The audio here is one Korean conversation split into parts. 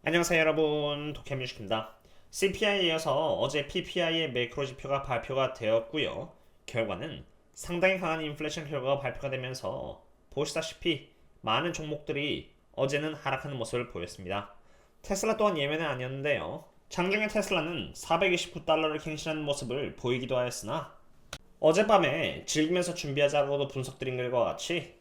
안녕하세요 여러분, 도케뮤직입니다. CPI에 이어서 어제 PPI의 매크로 지표가 발표가 되었고요. 결과는 상당히 강한 인플레이션 결과가 발표가 되면서 보시다시피 많은 종목들이 어제는 하락하는 모습을 보였습니다. 테슬라 또한 예외는 아니었는데요. 장중에 테슬라는 429달러를 갱신하는 모습을 보이기도 하였으나 어젯밤에 즐기면서 준비하자고도 분석드린 결과 같이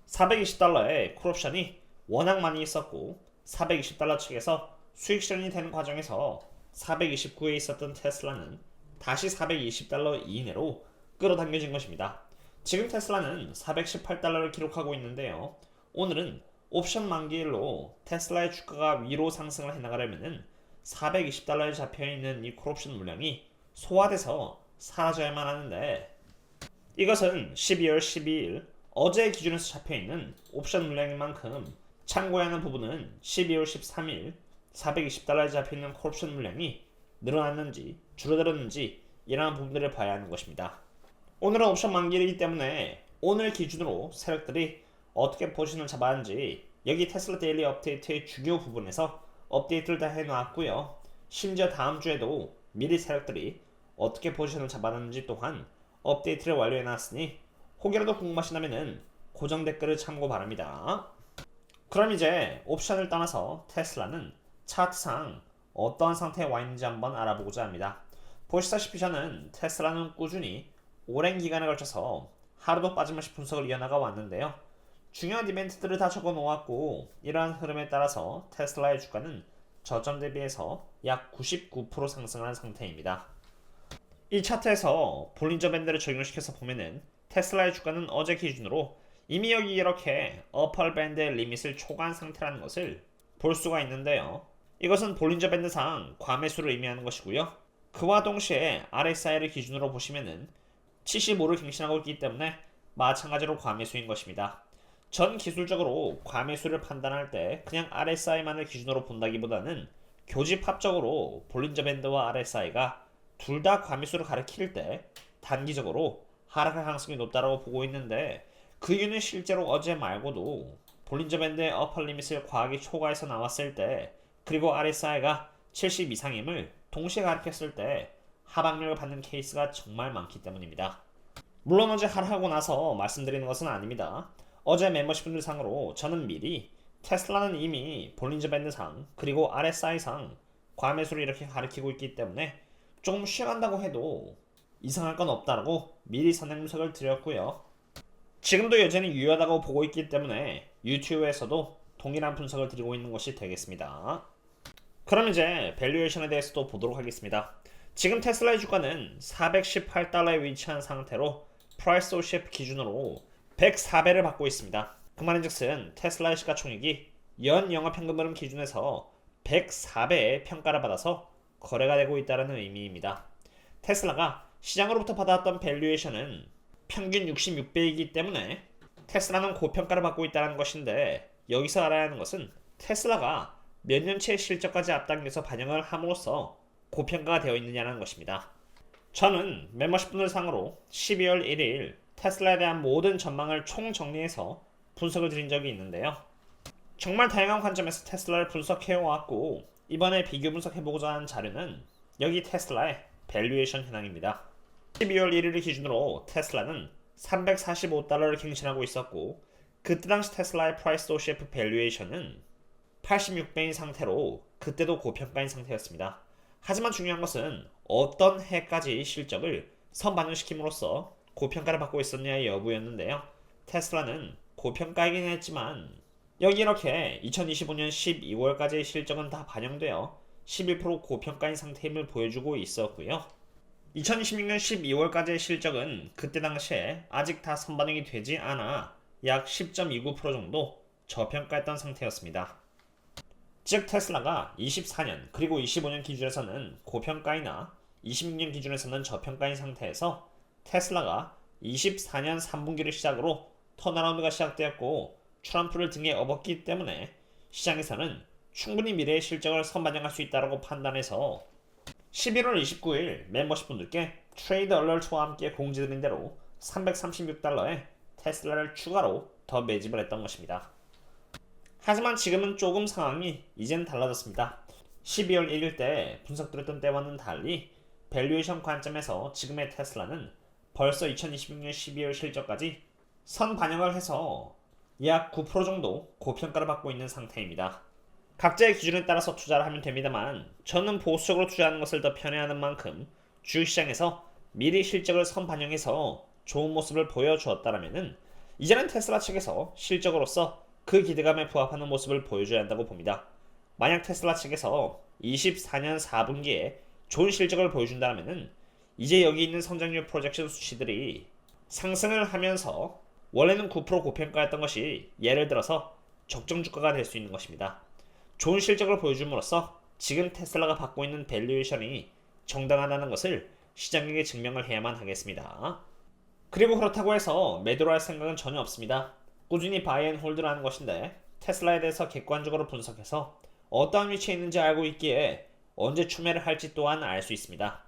420달러의 콜옵션이 워낙 많이 있었고 420달러 측에서 수익 실현이 되는 과정에서 429에 있었던 테슬라는 다시 420달러 이내로 끌어당겨진 것입니다. 지금 테슬라는 418달러를 기록하고 있는데요. 오늘은 옵션 만기일로 테슬라의 주가가 위로 상승을 해나가려면 420달러에 잡혀있는 이 콜옵션 물량이 소화돼서 사라져야만 하는데 이것은 12월 12일 어제 기준에서 잡혀있는 옵션 물량인 만큼 참고해야 하는 부분은 12월 13일 420달러에 잡혀있는 콜옵션 물량이 늘어났는지 줄어들었는지 이러한 부분들을 봐야 하는 것입니다. 오늘은 옵션 만기이기 때문에 오늘 기준으로 세력들이 어떻게 포지션을 잡았는지 여기 테슬라 데일리 업데이트의 중요 부분에서 업데이트를 다 해놨고요. 심지어 다음 주에도 미리 세력들이 어떻게 포지션을 잡았는지 또한 업데이트를 완료해놨으니 혹여라도 궁금하시다면 고정 댓글을 참고 바랍니다. 그럼 이제 옵션을 떠나서 테슬라는 차트상 어떠한 상태에 와 있는지 한번 알아보고자 합니다. 보시다시피 저는 테슬라는 꾸준히 오랜 기간에 걸쳐서 하루도 빠짐없이 분석을 이어나가 왔는데요. 중요한 이벤트들을 다 적어 놓았고 이러한 흐름에 따라서 테슬라의 주가는 저점 대비해서 약 99% 상승하는 상태입니다. 이 차트에서 볼린저 밴드를 적용시켜서 보면은 테슬라의 주가는 어제 기준으로 이미 여기 이렇게 어퍼 밴드의 리밋을 초과한 상태라는 것을 볼 수가 있는데요. 이것은 볼린저 밴드상 과매수를 의미하는 것이고요. 그와 동시에 RSI를 기준으로 보시면은 75를 갱신하고 있기 때문에 마찬가지로 과매수인 것입니다. 전 기술적으로 과매수를 판단할 때 그냥 RSI만을 기준으로 본다기보다는 교집합적으로 볼린저 밴드와 RSI가 둘 다 과매수를 가리킬 때 단기적으로 하락할 가능성이 높다고 보고 있는데 그 이유는 실제로 어제 말고도 볼린저 밴드의 어퍼 리밋을 과하게 초과해서 나왔을 때 그리고 RSI가 70 이상임을 동시에 가리켰을 때 하방력을 받는 케이스가 정말 많기 때문입니다. 물론 어제 하락하고 나서 말씀드리는 것은 아닙니다. 어제 멤버십 분들 상으로 저는 미리 테슬라는 이미 볼린저 밴드상 그리고 RSI상 과매수를 이렇게 가리키고 있기 때문에 조금 쉬어간다고 해도 이상할 건 없다라고 미리 선행 분석을 드렸고요. 지금도 여전히 유효하다고 보고 있기 때문에 유튜브에서도 동일한 분석을 드리고 있는 것이 되겠습니다. 그럼 이제 밸류에이션에 대해서도 보도록 하겠습니다. 지금 테슬라의 주가는 418달러에 위치한 상태로 프라이스 오시프 기준으로 104배를 받고 있습니다. 그 말인즉슨 테슬라의 시가총액이 연 영업현금흐름 기준에서 104배의 평가를 받아서 거래가 되고 있다는 의미입니다. 테슬라가 시장으로부터 받아왔던 밸류에이션은 평균 66배이기 때문에 테슬라는 고평가를 받고 있다는 것인데 여기서 알아야 하는 것은 테슬라가 몇 년치의 실적까지 앞당겨서 반영을 함으로써 고평가가 되어 있느냐는 것입니다. 저는 멤버십 분들 상으로 12월 1일 테슬라에 대한 모든 전망을 총정리해서 분석을 드린 적이 있는데요. 정말 다양한 관점에서 테슬라를 분석해왔고 이번에 비교 분석해보고자 하는 자료는 여기 테슬라의 밸류에이션 현황입니다. 12월 1일을 기준으로 테슬라는 345달러를 갱신하고 있었고 그때 당시 테슬라의 프라이스 오시프 밸류에이션은 86배인 상태로 그때도 고평가인 상태였습니다. 하지만 중요한 것은 어떤 해까지 실적을 선반영시킴으로써 고평가를 받고 있었냐의 여부였는데요. 테슬라는 고평가이긴 했지만 여기 이렇게 2025년 12월까지의 실적은 다 반영되어 11% 고평가인 상태임을 보여주고 있었고요. 2026년 12월까지의 실적은 그때 당시에 아직 다 선반영이 되지 않아 약 10.29% 정도 저평가했던 상태였습니다. 즉 테슬라가 24년 그리고 25년 기준에서는 고평가이나 26년 기준에서는 저평가인 상태에서 테슬라가 24년 3분기를 시작으로 턴어라운드가 시작되었고 트럼프를 등에 업었기 때문에 시장에서는 충분히 미래의 실적을 선반영할 수 있다고 판단해서 11월 29일 멤버십 분들께 트레이드 얼러트와 함께 공지드린 대로 336달러에 테슬라를 추가로 더 매집을 했던 것입니다. 하지만 지금은 조금 상황이 이젠 달라졌습니다. 12월 1일 때 분석드렸던 때와는 달리 밸류에이션 관점에서 지금의 테슬라는 벌써 2026년 12월 실적까지 선 반영을 해서 약 9% 정도 고평가를 받고 있는 상태입니다. 각자의 기준에 따라서 투자를 하면 됩니다만 저는 보수적으로 투자하는 것을 더 편애하는 만큼 주식시장에서 미리 실적을 선 반영해서 좋은 모습을 보여주었다라면은 이제는 테슬라 측에서 실적으로서 그 기대감에 부합하는 모습을 보여줘야 한다고 봅니다. 만약 테슬라 측에서 24년 4분기에 좋은 실적을 보여준다면은 이제 여기 있는 성장률 프로젝션 수치들이 상승을 하면서 원래는 9% 고평가였던 것이 예를 들어서 적정 주가가 될 수 있는 것입니다. 좋은 실적을 보여줌으로써 지금 테슬라가 받고 있는 밸류에이션이 정당하다는 것을 시장에게 증명을 해야만 하겠습니다. 그리고 그렇다고 해서 매도를 할 생각은 전혀 없습니다. 꾸준히 바이 앤 홀드를 하는 것인데 테슬라에 대해서 객관적으로 분석해서 어떠한 위치에 있는지 알고 있기에 언제 추매를 할지 또한 알 수 있습니다.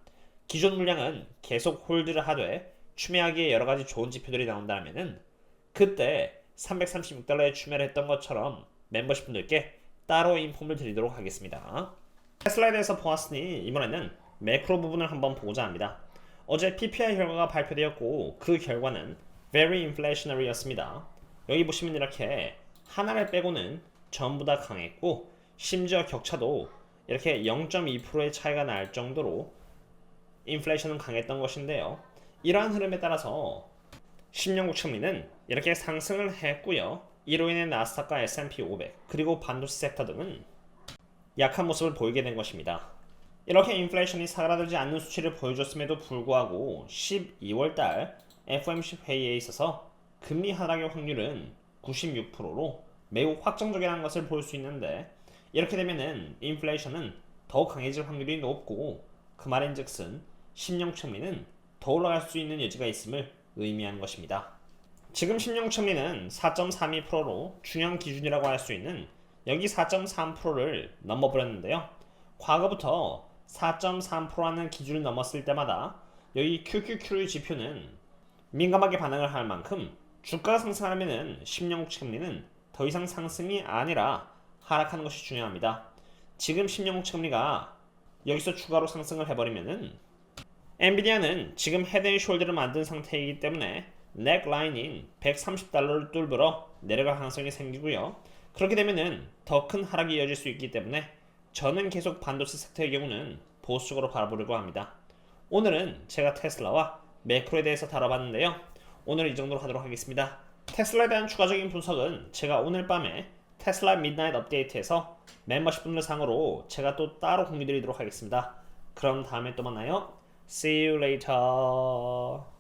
기존 물량은 계속 홀드를 하되 추매하기에 여러가지 좋은 지표들이 나온다면은 그때 336달러에 추매를 했던 것처럼 멤버십 분들께 따로 인폼을 드리도록 하겠습니다. 테슬라에 대해서 보았으니 이번에는 매크로 부분을 한번 보고자 합니다. 어제 PPI 결과가 발표되었고 그 결과는 very inflationary였습니다. 여기 보시면 이렇게 하나를 빼고는 전부 다 강했고 심지어 격차도 이렇게 0.2%의 차이가 날 정도로 인플레이션은 강했던 것인데요. 이러한 흐름에 따라서 10년국 금리는 이렇게 상승을 했고요. 이로 인해 나스닥과 S&P 500 그리고 반도체 섹터 등은 약한 모습을 보이게 된 것입니다. 이렇게 인플레이션이 사그라들지 않는 수치를 보여줬음에도 불구하고 12월달 FOMC 회의에 있어서 금리 하락의 확률은 96%로 매우 확정적이라는 것을 볼 수 있는데 이렇게 되면은 인플레이션은 더욱 강해질 확률이 높고 그 말인즉슨 10년 금리는 더 올라갈 수 있는 여지가 있음을 의미하는 것입니다. 지금 10년 금리는 4.32%로 중요한 기준이라고 할 수 있는 여기 4.3%를 넘어버렸는데요. 과거부터 4.3%라는 기준을 넘었을 때마다 여기 QQQ 지표는 민감하게 반응을 할 만큼 주가가 상승하려면 10년국 금리는 더 이상 상승이 아니라 하락하는 것이 중요합니다. 지금 10년국 금리가 여기서 추가로 상승을 해버리면은 엔비디아는 지금 헤드앤숄더를 만든 상태이기 때문에 넥라인인 130달러를 뚫으러 내려갈 가능성이 생기고요. 그렇게 되면은 더 큰 하락이 이어질 수 있기 때문에 저는 계속 반도체 섹터의 경우는 보수적으로 바라보려고 합니다. 오늘은 제가 테슬라와 매크로에 대해서 다뤄봤는데요. 오늘 이 정도로 하도록 하겠습니다. 테슬라에 대한 추가적인 분석은 제가 오늘 밤에 테슬라 미드나잇 업데이트에서 멤버십 분들 상으로 제가 또 따로 공유드리도록 하겠습니다. 그럼 다음에 또 만나요. See you later.